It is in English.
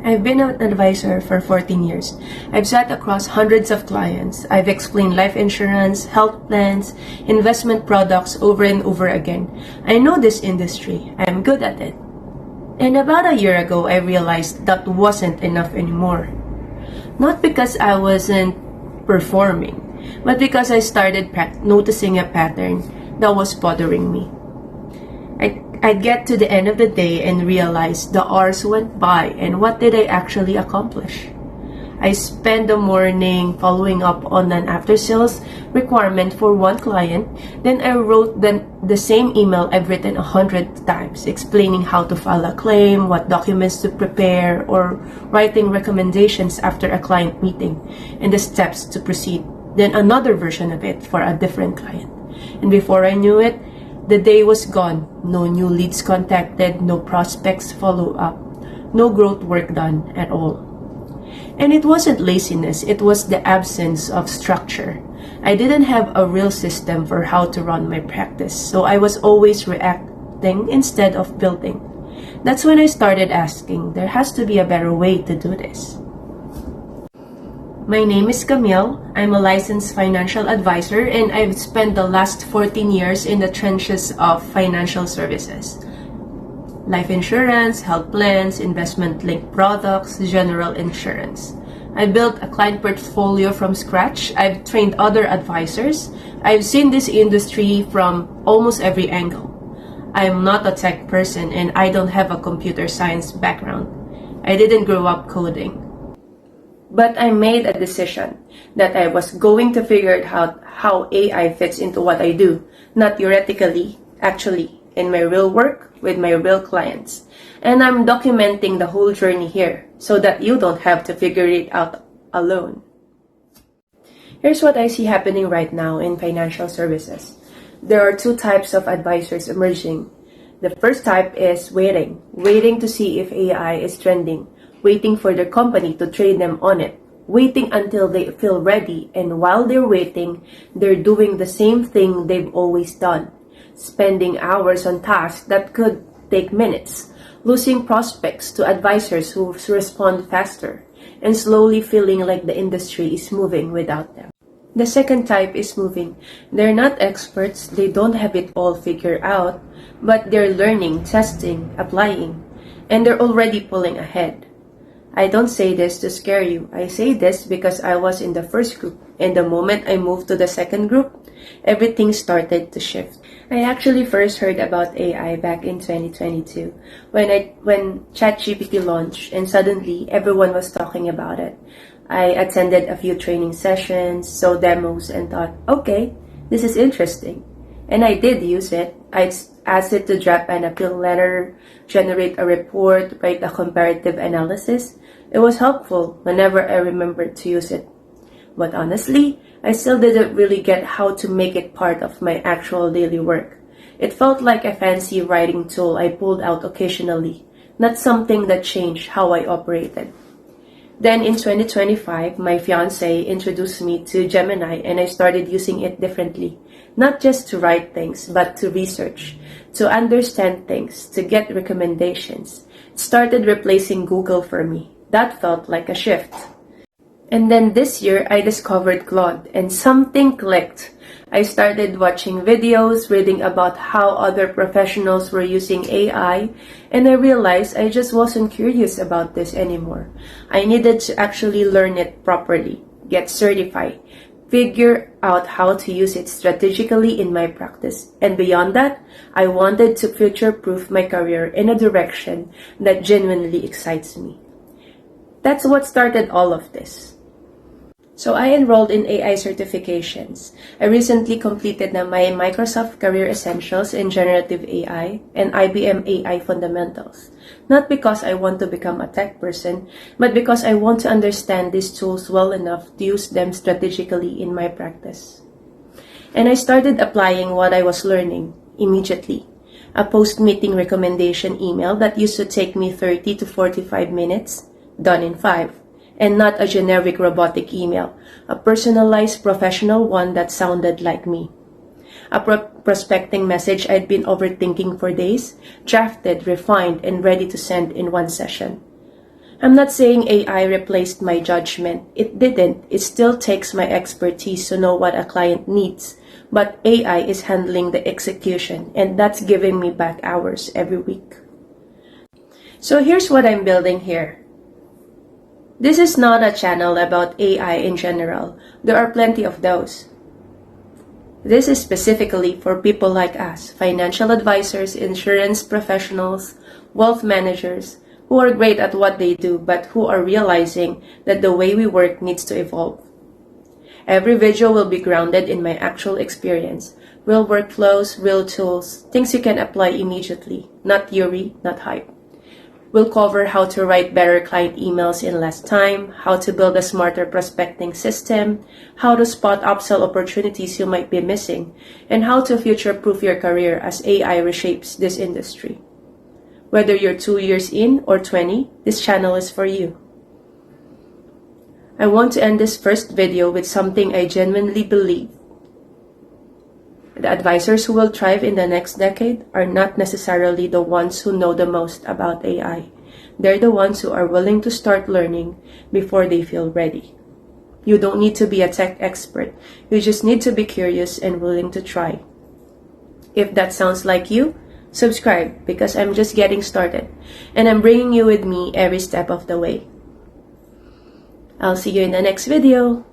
I've been an advisor for 14 years. I've sat across hundreds of clients. I've explained life insurance, health plans, investment products over and over again. I know this industry. I'm good at it. And about a year ago, I realized that wasn't enough anymore. Not because I wasn't performing, but because I started noticing a pattern that was bothering me. I'd get to the end of the day and realize the hours went by and what did I actually accomplish? I spent the morning following up on an after-sales requirement for one client. Then I wrote the same email I've written 100 times, explaining how to file a claim, what documents to prepare, or writing recommendations after a client meeting, and the steps to proceed. Then another version of it for a different client. And before I knew it, the day was gone. No new leads contacted, no prospects follow up, no growth work done at all. And it wasn't laziness, it was the absence of structure. I didn't have a real system for how to run my practice, so I was always reacting instead of building. That's when I started asking, there has to be a better way to do this. My name is Camille. I'm a licensed financial advisor and I've spent the last 14 years in the trenches of financial services. Life insurance, health plans, investment-linked products, general insurance. I built a client portfolio from scratch. I've trained other advisors. I've seen this industry from almost every angle. I'm not a tech person and I don't have a computer science background. I didn't grow up coding. But I made a decision that I was going to figure out how AI fits into what I do, not theoretically, actually, in my real work with my real clients. And I'm documenting the whole journey here so that you don't have to figure it out alone. Here's what I see happening right now in financial services. There are two types of advisors emerging. The first type is waiting to see if AI is trending, waiting for their company to train them on it, waiting until they feel ready, and while they're waiting, they're doing the same thing they've always done, spending hours on tasks that could take minutes, losing prospects to advisors who respond faster, and slowly feeling like the industry is moving without them. The second type is moving. They're not experts, they don't have it all figured out, but they're learning, testing, applying, and they're already pulling ahead. I don't say this to scare you. I say this because I was in the first group, and the moment I moved to the second group, everything started to shift. I actually first heard about AI back in 2022 when ChatGPT launched, and suddenly everyone was talking about it. I attended a few training sessions, saw demos, and thought, okay, this is interesting. And I did use it. I asked it to draft an appeal letter, generate a report, write a comparative analysis. It was helpful whenever I remembered to use it. But honestly, I still didn't really get how to make it part of my actual daily work. It felt like a fancy writing tool I pulled out occasionally, not something that changed how I operated. Then in 2025, my fiancé introduced me to Gemini and I started using it differently. Not just to write things, but to research, to understand things, to get recommendations. It started replacing Google for me. That felt like a shift. And then this year, I discovered Claude and something clicked. I started watching videos, reading about how other professionals were using AI, and I realized I just wasn't curious about this anymore. I needed to actually learn it properly, get certified, figure out how to use it strategically in my practice. And beyond that, I wanted to future-proof my career in a direction that genuinely excites me. That's what started all of this. So I enrolled in AI certifications. I recently completed my Microsoft Career Essentials in Generative AI and IBM AI Fundamentals. Not because I want to become a tech person, but because I want to understand these tools well enough to use them strategically in my practice. And I started applying what I was learning immediately. A post-meeting recommendation email that used to take me 30 to 45 minutes, done in 5. And not a generic robotic email, a personalized professional one that sounded like me. A prospecting message I'd been overthinking for days, drafted, refined, and ready to send in one session. I'm not saying AI replaced my judgment. It didn't. It still takes my expertise to know what a client needs. But AI is handling the execution, and that's giving me back hours every week. So here's what I'm building here. This is not a channel about AI in general. There are plenty of those. This is specifically for people like us, financial advisors, insurance professionals, wealth managers, who are great at what they do but who are realizing that the way we work needs to evolve. Every video will be grounded in my actual experience, real workflows, real tools, things you can apply immediately, not theory, not hype. We'll cover how to write better client emails in less time, how to build a smarter prospecting system, how to spot upsell opportunities you might be missing, and how to future-proof your career as AI reshapes this industry. Whether you're 2 years in or 20, this channel is for you. I want to end this first video with something I genuinely believe. The advisors who will thrive in the next decade are not necessarily the ones who know the most about AI. They're the ones who are willing to start learning before they feel ready. You don't need to be a tech expert. You just need to be curious and willing to try. If that sounds like you, subscribe because I'm just getting started and I'm bringing you with me every step of the way. I'll see you in the next video.